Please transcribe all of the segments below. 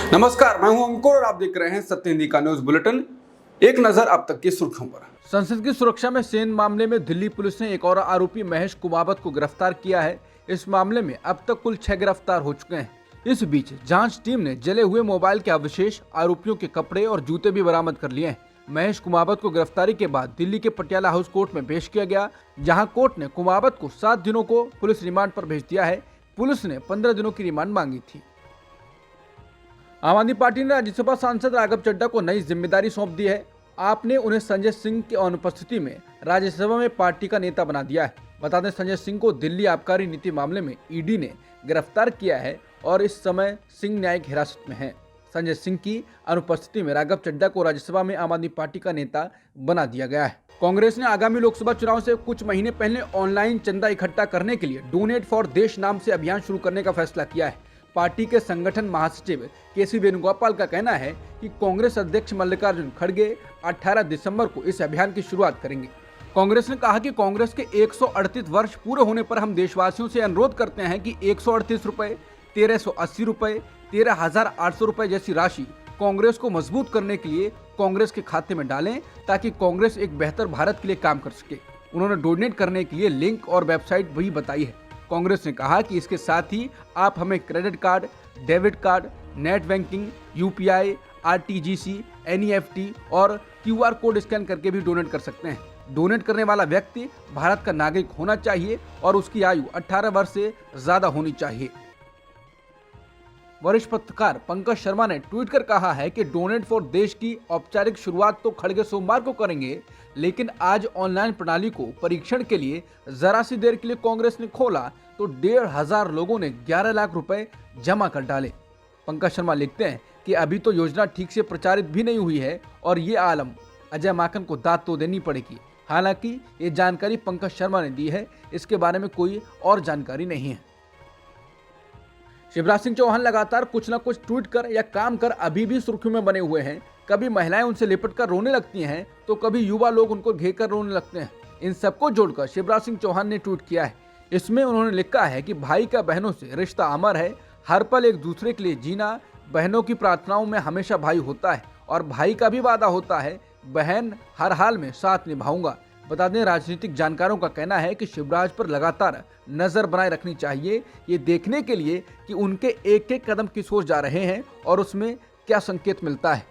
नमस्कार, मैं हूं अंकुर और आप देख रहे हैं सत्य हिंदी का न्यूज बुलेटिन। एक नजर अब तक की सुर्खियों पर। संसद की सुरक्षा में सेंध मामले में दिल्ली पुलिस ने एक और आरोपी महेश कुमावत को गिरफ्तार किया है। इस मामले में अब तक कुल 6 गिरफ्तार हो चुके हैं। इस बीच जांच टीम ने जले हुए मोबाइल के अवशेष, आरोपियों के कपड़े और जूते भी बरामद कर लिए हैं। महेश कुमावत को गिरफ्तारी के बाद दिल्ली के पटियाला हाउस कोर्ट में पेश किया गया, जहां कोर्ट ने कुमावत को 7 दिनों को पुलिस रिमांड पर भेज दिया है। पुलिस ने 15 दिनों की रिमांड मांगी थी। आम आदमी पार्टी ने राज्यसभा सांसद राघव चड्ढा को नई जिम्मेदारी सौंप दी है। आपने उन्हें संजय सिंह की अनुपस्थिति में राज्यसभा में पार्टी का नेता बना दिया है। बता दें, संजय सिंह को दिल्ली आबकारी नीति मामले में ईडी ने गिरफ्तार किया है और इस समय सिंह न्यायिक हिरासत में हैं। संजय सिंह की अनुपस्थिति में राघव चड्ढा को राज्यसभा में आम आदमी पार्टी का नेता बना दिया गया है। कांग्रेस ने आगामी लोकसभा चुनाव से कुछ महीने पहले ऑनलाइन चंदा इकट्ठा करने के लिए डोनेट फॉर देश नाम से अभियान शुरू करने का फैसला किया है। पार्टी के संगठन महासचिव केसी वेणुगोपाल का कहना है कि कांग्रेस अध्यक्ष मल्लिकार्जुन खड़गे 18 दिसंबर को इस अभियान की शुरुआत करेंगे। कांग्रेस ने कहा कि कांग्रेस के 138 वर्ष पूरे होने पर हम देशवासियों से अनुरोध करते हैं कि 138 रुपए, 1380 रुपए, 13,800 रुपए जैसी राशि कांग्रेस को मजबूत करने के लिए कांग्रेस के खाते में डालें, ताकि कांग्रेस एक बेहतर भारत के लिए काम कर सके। उन्होंने डोनेट करने के लिए लिंक और वेबसाइट भी बताई है। कांग्रेस ने कहा कि इसके साथ ही आप हमें credit card, debit card, net banking, UPI, RTGC, NEFT और क्यूआर कोड स्कैन करके भी डोनेट कर सकते हैं। डोनेट करने वाला व्यक्ति भारत का नागरिक होना चाहिए और उसकी आयु 18 वर्ष से ज्यादा होनी चाहिए। वरिष्ठ पत्रकार पंकज शर्मा ने ट्वीट कर कहा है कि डोनेट फॉर देश की औपचारिक शुरुआत तो खड़गे सोमवार को करेंगे, लेकिन आज ऑनलाइन प्रणाली को परीक्षण के लिए जरा सी देर के लिए कांग्रेस ने खोला तो 1,500 लोगों ने 11 लाख रुपए जमा कर डाले। पंकज शर्मा लिखते हैं कि अभी तो योजना ठीक से प्रचारित भी नहीं हुई है और ये आलम अजय माकन को दाद तो देनी पड़ेगी। हालांकि ये जानकारी पंकज शर्मा ने दी है, इसके बारे में कोई और जानकारी नहीं है। शिवराज सिंह चौहान लगातार कुछ न कुछ ट्वीट कर या काम कर अभी भी सुर्खियों में बने हुए हैं। कभी महिलाएं उनसे लिपट कर रोने लगती हैं तो कभी युवा लोग उनको घेर कर रोने लगते हैं। इन सबको जोड़कर शिवराज सिंह चौहान ने ट्वीट किया है। इसमें उन्होंने लिखा है कि भाई का बहनों से रिश्ता अमर है, हर पल एक दूसरे के लिए जीना, बहनों की प्रार्थनाओं में हमेशा भाई होता है और भाई का भी वादा होता है, बहन हर हाल में साथ निभाऊंगा। बता दें, राजनीतिक जानकारों का कहना है कि शिवराज पर लगातार नजर बनाए रखनी चाहिए, ये देखने के लिए कि उनके एक एक कदम किस ओर जा रहे हैं और उसमें क्या संकेत मिलता है।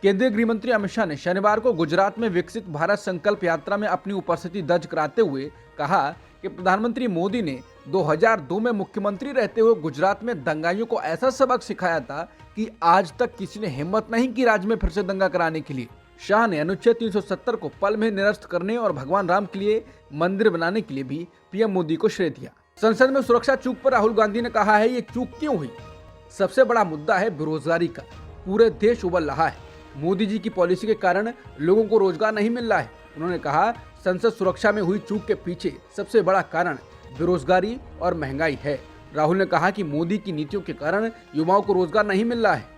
केंद्रीय गृह मंत्री अमित शाह ने शनिवार को गुजरात में विकसित भारत संकल्प यात्रा में अपनी उपस्थिति दर्ज कराते हुए कहा कि प्रधानमंत्री मोदी ने 2002 में मुख्यमंत्री रहते हुए गुजरात में दंगाइयों को ऐसा सबक सिखाया था कि आज तक किसी ने हिम्मत नहीं की राज्य में फिर से दंगा कराने के लिए। शाह ने अनुच्छेद 370 को पल में निरस्त करने और भगवान राम के लिए मंदिर बनाने के लिए भी पीएम मोदी को श्रेय दिया। संसद में सुरक्षा चूक पर राहुल गांधी ने कहा है, ये चूक क्यों हुई? सबसे बड़ा मुद्दा है बेरोजगारी का। पूरे देश उबल रहा है। मोदी जी की पॉलिसी के कारण लोगों को रोजगार नहीं मिल रहा है। उन्होंने कहा, संसद सुरक्षा में हुई चूक के पीछे सबसे बड़ा कारण बेरोजगारी और महंगाई है। राहुल ने कहा कि मोदी की नीतियों के कारण युवाओं को रोजगार नहीं मिल रहा है।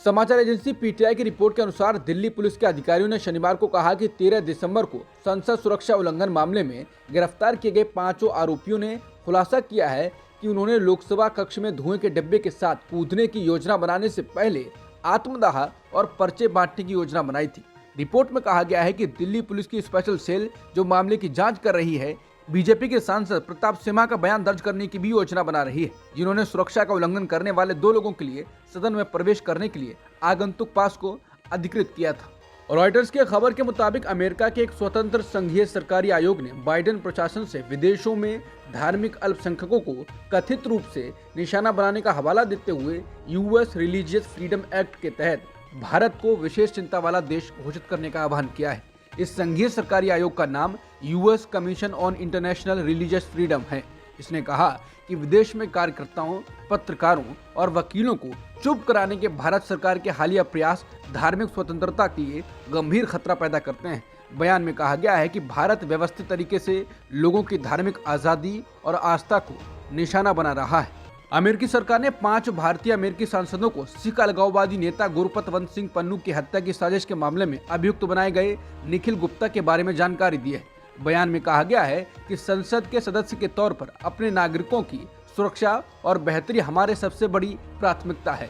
समाचार एजेंसी पीटीआई की रिपोर्ट के अनुसार दिल्ली पुलिस के अधिकारियों ने शनिवार को कहा कि 13 दिसंबर को संसद सुरक्षा उल्लंघन मामले में गिरफ्तार किए गए 5 आरोपियों ने खुलासा किया है कि उन्होंने लोकसभा कक्ष में धुएं के डिब्बे के साथ कूदने की योजना बनाने से पहले आत्मदाह और पर्चे बांटने की योजना बनाई थी। रिपोर्ट में कहा गया है कि दिल्ली पुलिस की स्पेशल सेल जो मामले की जांच कर रही है, बीजेपी के सांसद प्रताप सिम्हा का बयान दर्ज करने की भी योजना बना रही है, जिन्होंने सुरक्षा का उल्लंघन करने वाले 2 लोगों के लिए सदन में प्रवेश करने के लिए आगंतुक पास को अधिकृत किया था। रॉयटर्स की खबर के मुताबिक अमेरिका के एक स्वतंत्र संघीय सरकारी आयोग ने बाइडेन प्रशासन से विदेशों में धार्मिक अल्पसंख्यकों को कथित रूप से निशाना बनाने का हवाला देते हुए यूएस रिलीजियस फ्रीडम एक्ट के तहत भारत को विशेष चिंता वाला देश घोषित करने का आह्वान किया है। इस संघीय सरकारी आयोग का नाम US commission on international religious freedom है। इसने कहा कि विदेश में कार्यकर्ताओं, पत्रकारों और वकीलों को चुप कराने के भारत सरकार के हालिया प्रयास धार्मिक स्वतंत्रता के लिए गंभीर खतरा पैदा करते हैं। बयान में कहा गया है कि भारत व्यवस्थित तरीके से लोगों की धार्मिक आज़ादी और आस्था को निशाना बना रहा है। अमेरिकी सरकार ने 5 भारतीय अमेरिकी सांसदों को सिख अलगाववादी नेता गुरपतवंत सिंह पन्नू की हत्या की साजिश के मामले में अभियुक्त बनाए गए निखिल गुप्ता के बारे में जानकारी दी है। बयान में कहा गया है कि संसद के सदस्य के तौर पर अपने नागरिकों की सुरक्षा और बेहतरी हमारे सबसे बड़ी प्राथमिकता है।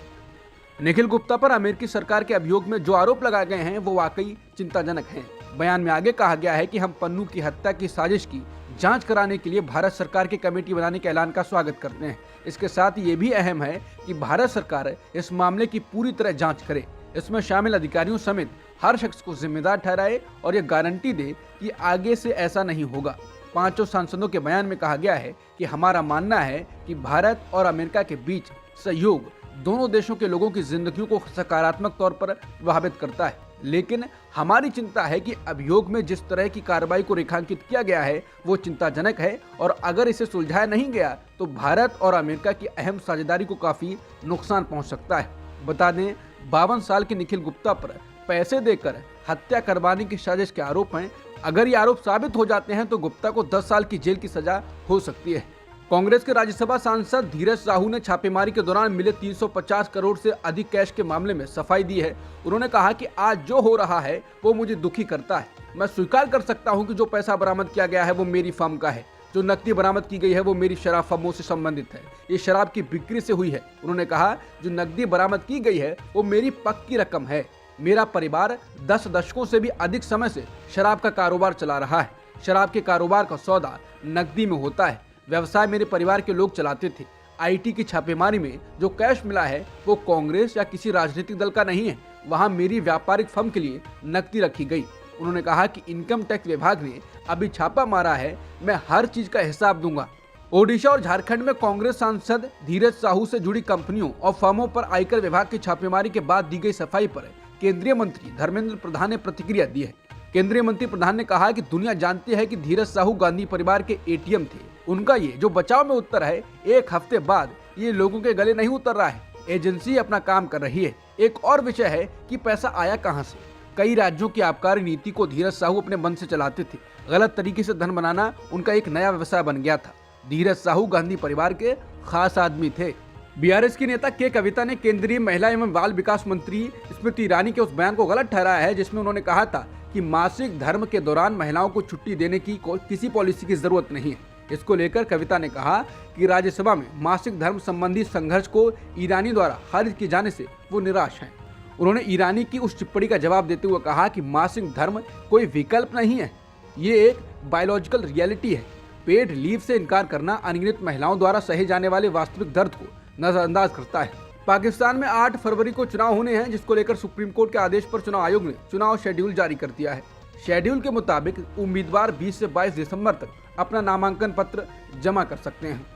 निखिल गुप्ता पर अमेरिकी सरकार के अभियोग में जो आरोप लगाए गए हैं वो वाकई चिंताजनक हैं। बयान में आगे कहा गया है कि हम पन्नू की हत्या की साजिश की जांच कराने के लिए भारत सरकार की कमेटी बनाने के ऐलान का स्वागत करते हैं। इसके साथ ये भी अहम है कि भारत सरकार इस मामले की पूरी तरह जांच करे, इसमें शामिल अधिकारियों समेत हर शख्स को जिम्मेदार ठहराए और ये गारंटी दे कि आगे से ऐसा नहीं होगा। पांचों सांसदों के बयान में कहा गया है कि हमारा मानना है कि भारत और अमेरिका के बीच सहयोग दोनों देशों के लोगों की जिंदगियों को सकारात्मक तौर पर प्रभावित करता है, लेकिन हमारी चिंता है कि अभियोग में जिस तरह की कार्रवाई को रेखांकित किया गया है वो चिंताजनक है और अगर इसे सुलझाया नहीं गया तो भारत और अमेरिका की अहम साझेदारी को काफी नुकसान पहुंच सकता है। बता दें, 52 साल के निखिल गुप्ता पर पैसे देकर हत्या करवाने की साजिश के आरोप हैं। अगर ये आरोप साबित हो जाते हैं तो गुप्ता को 10 साल की जेल की सजा हो सकती है। कांग्रेस के राज्यसभा सांसद धीरज साहू ने छापेमारी के दौरान मिले 350 करोड़ से अधिक कैश के मामले में सफाई दी है। उन्होंने कहा कि आज जो हो रहा है वो मुझे दुखी करता है। मैं स्वीकार कर सकता हूं कि जो पैसा बरामद किया गया है वो मेरी फर्म का है, जो नकदी बरामद की गई है वो मेरी शराब फर्मों से संबंधित है, ये शराब की बिक्री से हुई है। उन्होंने कहा जो नकदी बरामद की गई है वो मेरी पक्की रकम है। मेरा परिवार 10 दशकों से भी अधिक समय से शराब का कारोबार चला रहा है। शराब के कारोबार का सौदा नकदी में होता है। व्यवसाय मेरे परिवार के लोग चलाते थे। आईटी की छापेमारी में जो कैश मिला है वो कांग्रेस या किसी राजनीतिक दल का नहीं है, वहां मेरी व्यापारिक फर्म के लिए नकदी रखी गई। उन्होंने कहा कि इनकम टैक्स विभाग ने अभी छापा मारा है, मैं हर चीज का हिसाब दूंगा। ओडिशा और झारखंड में कांग्रेस सांसद धीरज साहू से जुड़ी कंपनियों और फर्मों पर आयकर विभाग की छापेमारी के बाद दी गई सफाई पर केंद्रीय मंत्री धर्मेंद्र प्रधान ने प्रतिक्रिया दी है। केंद्रीय मंत्री प्रधान ने कहा कि दुनिया जानती है कि धीरज साहू गांधी परिवार के एटीएम थे। उनका ये जो बचाव में उत्तर है, एक हफ्ते बाद ये लोगों के गले नहीं उतर रहा है। एजेंसी अपना काम कर रही है। एक और विषय है कि पैसा आया कहां से। कई राज्यों की आबकारी नीति को धीरज साहू अपने मन से चलाते थे। गलत तरीके से धन बनाना उनका एक नया व्यवसाय बन गया था। धीरज साहू गांधी परिवार के खास आदमी थे। बीआरएस की नेता के कविता ने केंद्रीय महिला एवं बाल विकास मंत्री स्मृति ईरानी के उस बयान को गलत ठहराया है जिसमें उन्होंने कहा था कि मासिक धर्म के दौरान महिलाओं को छुट्टी देने की किसी पॉलिसी की जरूरत नहीं है। इसको लेकर कविता ने कहा कि राज्यसभा में मासिक धर्म संबंधी संघर्ष को ईरानी द्वारा खारिज किए जाने से वो निराश हैं। उन्होंने ईरानी की उस टिप्पणी का जवाब देते हुए कहा कि मासिक धर्म कोई विकल्प नहीं है, ये एक बायोलॉजिकल रियलिटी है। पेड लीव से इनकार करना अनियमित महिलाओं द्वारा सहे जाने वाले वास्तविक दर्द को नजरअंदाज करता है। पाकिस्तान में 8 फरवरी को चुनाव होने हैं, जिसको लेकर सुप्रीम कोर्ट के आदेश पर चुनाव आयोग ने चुनाव शेड्यूल जारी कर दिया है। शेड्यूल के मुताबिक उम्मीदवार 20 से 22 दिसंबर तक अपना नामांकन पत्र जमा कर सकते हैं।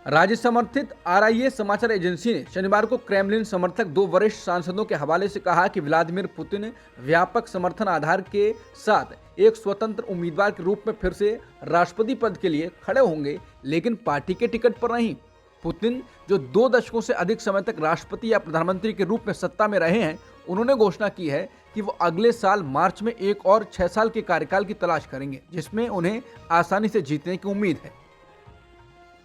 राज्य समर्थित RIA समाचार एजेंसी ने शनिवार को क्रेमलिन समर्थक 2 वरिष्ठ सांसदों के हवाले से कहा कि व्लादिमीर पुतिन व्यापक समर्थन आधार के साथ एक स्वतंत्र उम्मीदवार के रूप में फिर से राष्ट्रपति पद के लिए खड़े होंगे, लेकिन पार्टी के टिकट पर नहीं। पुतिन जो 2 दशकों से अधिक समय तक राष्ट्रपति या प्रधानमंत्री के रूप में सत्ता में रहे हैं, उन्होंने घोषणा की है कि वो अगले साल मार्च में एक और 6 साल के कार्यकाल की तलाश करेंगे, जिसमें उन्हें आसानी से जीतने की उम्मीद है।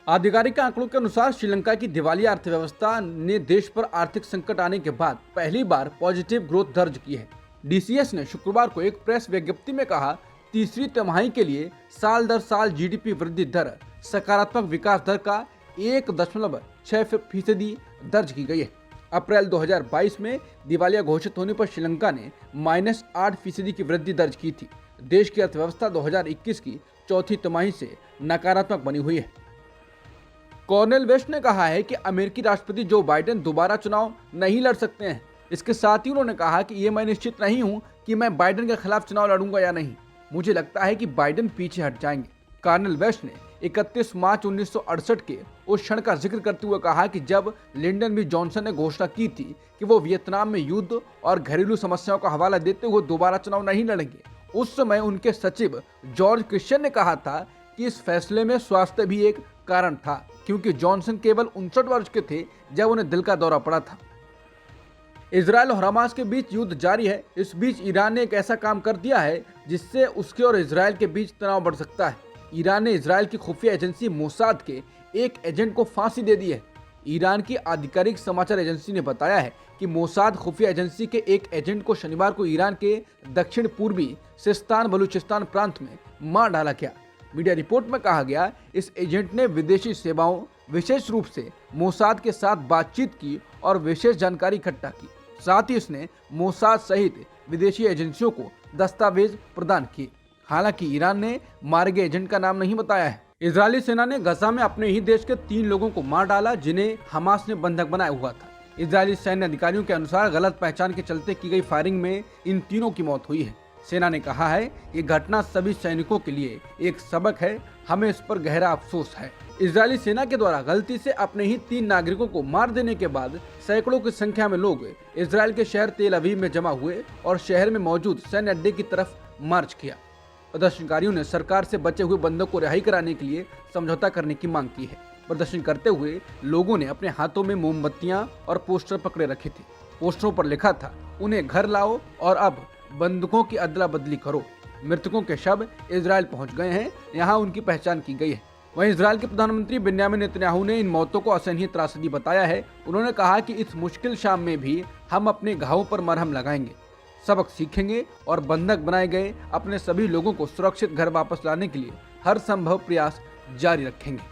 आधिकारिक आंकड़ों के अनुसार श्रीलंका की दिवालिया अर्थव्यवस्था ने देश पर आर्थिक संकट आने के बाद पहली बार पॉजिटिव ग्रोथ दर्ज की है। DCS ने शुक्रवार को एक प्रेस विज्ञप्ति में कहा, तीसरी तिमाही के लिए साल दर साल GDP वृद्धि दर सकारात्मक विकास दर का 1.6% दर्ज की गई है। अप्रैल 2022 में दिवालिया घोषित होने पर श्रीलंका ने -8% की वृद्धि दर्ज की थी। देश की अर्थव्यवस्था 2021 की चौथी तिमाही से नकारात्मक बनी हुई है। कॉर्नेल वेस्ट ने कहा है कि अमेरिकी राष्ट्रपति जो बाइडेन दोबारा चुनाव नहीं लड़ सकते हैं। इसके साथ ही उन्होंने कहा कि ये मैं निश्चित नहीं हूं कि मैं बाइडेन के खिलाफ चुनाव लड़ूंगा या नहीं। मुझे लगता है कि बाइडेन पीछे हट जाएंगे। कॉर्नेल वेस्ट ने 31 मार्च 1968 के उस क्षण का जिक्र करते हुए कहा कि जब लिंडन बी जॉनसन ने घोषणा की थी कि वो वियतनाम में युद्ध और घरेलू समस्याओं का हवाला देते हुए दोबारा चुनाव नहीं लड़ेंगे। उस समय उनके सचिव जॉर्ज क्रिश्चियन ने कहा था कि इस फैसले में स्वास्थ्य भी एक कारण था, क्योंकि जॉनसन केवल 59 वर्ष के थे जब उन्हें दिल का दौरा पड़ा था। इजरायल और हमास के बीच युद्ध जारी है। इस बीच ईरान ने एक ऐसा काम कर दिया है जिससे उसके और इजरायल के बीच तनाव बढ़ सकता है। ईरान ने इजरायल की खुफिया एजेंसी मोसाद के एक एजेंट को फांसी दे दी है। ईरान की आधिकारिक समाचार एजेंसी ने बताया है कि मोसाद खुफिया एजेंसी के एक एजेंट को शनिवार को ईरान के दक्षिण पूर्वी सिस्तान बलूचिस्तान प्रांत में मार डाला गया। मीडिया रिपोर्ट में कहा गया, इस एजेंट ने विदेशी सेवाओं, विशेष रूप से मोसाद के साथ बातचीत की और विशेष जानकारी इकट्ठा की। साथ ही इसने मोसाद सहित विदेशी एजेंसियों को दस्तावेज प्रदान किए। हालांकि ईरान ने मारे गए एजेंट का नाम नहीं बताया है। इजरायली सेना ने गजा में अपने ही देश के 3 लोगों को मार डाला, जिन्हें हमास ने बंधक बनाया हुआ था। इजरायली सैन्य अधिकारियों के अनुसार गलत पहचान के चलते की गई फायरिंग में इन तीनों की मौत हुई है। सेना ने कहा है, ये घटना सभी सैनिकों के लिए एक सबक है, हमें इस पर गहरा अफसोस है। इजरायली सेना के द्वारा गलती से अपने ही 3 नागरिकों को मार देने के बाद सैकड़ों की संख्या में लोग इजरायल के शहर तेल अवीव में जमा हुए और शहर में मौजूद सैन्य अड्डे की तरफ मार्च किया। प्रदर्शनकारियों ने सरकार से बचे हुए बंदों को रिहाई कराने के लिए समझौता करने की मांग की है। प्रदर्शन करते हुए लोगों ने अपने हाथों में मोमबत्तियां और पोस्टर पकड़े रखे थे। पोस्टरों पर लिखा था, उन्हें घर लाओ और अब बंदूकों की अदला बदली करो। मृतकों के शव इजरायल पहुंच गए हैं, यहाँ उनकी पहचान की गई है। वहीं इजरायल के प्रधानमंत्री बेन्यामिन नेतन्याहू ने इन मौतों को असहनीय त्रासदी बताया है। उन्होंने कहा कि इस मुश्किल शाम में भी हम अपने घावों पर मरहम लगाएंगे, सबक सीखेंगे और बंधक बनाए गए अपने सभी लोगों को सुरक्षित घर वापस लाने के लिए हर संभव प्रयास जारी रखेंगे।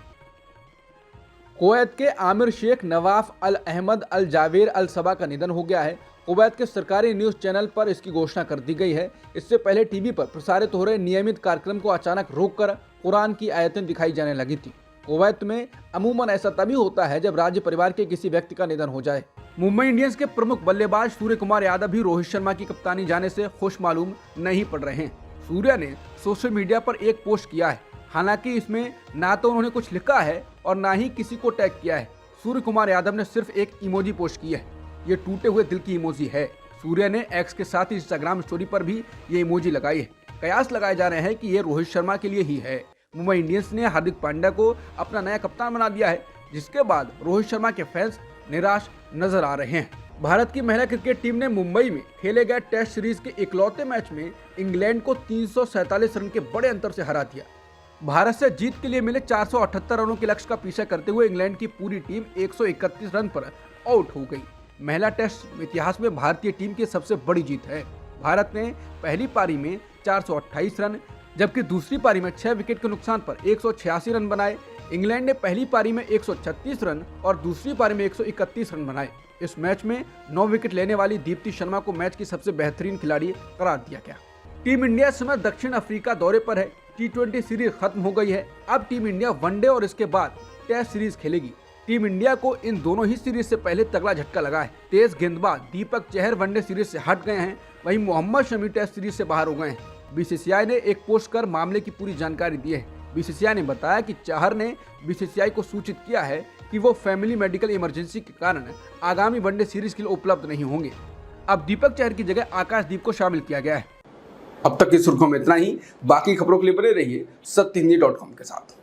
कुवैत के आमिर शेख नवाफ अल अहमद अल जावेर अल सबा का निधन हो गया है। कुवैत के सरकारी न्यूज चैनल पर इसकी घोषणा कर दी गई है। इससे पहले टीवी पर प्रसारित हो रहे नियमित कार्यक्रम को अचानक रोककर कुरान की आयतें दिखाई जाने लगी थी। कुवैत में अमूमन ऐसा तभी होता है जब राज्य परिवार के किसी व्यक्ति का निधन हो जाए। मुंबई इंडियंस के प्रमुख बल्लेबाज सूर्य कुमार यादव भी रोहित शर्मा की कप्तानी जाने से खुश मालूम नहीं पड़ रहे हैं। सूर्य ने सोशल मीडिया पर एक पोस्ट किया है, हालांकि इसमें ना तो उन्होंने कुछ लिखा है और ना ही किसी को टैग किया है। सूर्य कुमार यादव ने सिर्फ एक इमोजी पोस्ट की है, ये टूटे हुए दिल की इमोजी है। सूर्य ने एक्स के साथ ही इंस्टाग्राम स्टोरी पर भी ये इमोजी लगाई है। कयास लगाए जा रहे हैं कि ये रोहित शर्मा के लिए ही है। मुंबई इंडियंस ने हार्दिक पांड्या को अपना नया कप्तान बना दिया है, जिसके बाद रोहित शर्मा के फैंस निराश नजर आ रहे हैं। भारत की महिला क्रिकेट टीम ने मुंबई में खेले गए टेस्ट सीरीज के इकलौते मैच में इंग्लैंड को 347 रन के बड़े अंतर से हरा दिया। भारत से जीत के लिए मिले 478 रनों के लक्ष्य का पीछा करते हुए इंग्लैंड की पूरी टीम 131 रन पर आउट हो गई। महिला टेस्ट इतिहास में भारतीय टीम की सबसे बड़ी जीत है। भारत ने पहली पारी में 428 रन, जबकि दूसरी पारी में 6 विकेट के नुकसान पर 186 रन बनाए। इंग्लैंड ने पहली पारी में 136 रन और दूसरी पारी में 131 रन बनाए। इस मैच में 9 विकेट लेने वाली दीप्ति शर्मा को मैच की सबसे बेहतरीन खिलाड़ी करार दिया गया। टीम इंडिया इस समय दक्षिण अफ्रीका दौरे पर है। T20 सीरीज खत्म हो गई है। अब टीम इंडिया वनडे और इसके बाद टेस्ट सीरीज खेलेगी। टीम इंडिया को इन दोनों ही सीरीज से पहले तगड़ा झटका लगा है। तेज गेंदबाज दीपक चहर वनडे सीरीज से हट गए हैं, वहीं मोहम्मद शमी टेस्ट सीरीज से बाहर हो गए हैं। बीसीसीआई ने एक पोस्ट कर मामले की पूरी जानकारी दी है। बीसीसीआई ने बताया कि चहर ने बीसीसीआई को सूचित किया है कि वो फैमिली मेडिकल इमरजेंसी के कारण आगामी वनडे सीरीज के लिए उपलब्ध नहीं होंगे। अब दीपक चहर की जगह आकाशदीप को शामिल किया गया है। अब तक की सुर्खियों में इतना ही। बाकी खबरों के लिए बने रहिए सत्यहिंदी.com के साथ।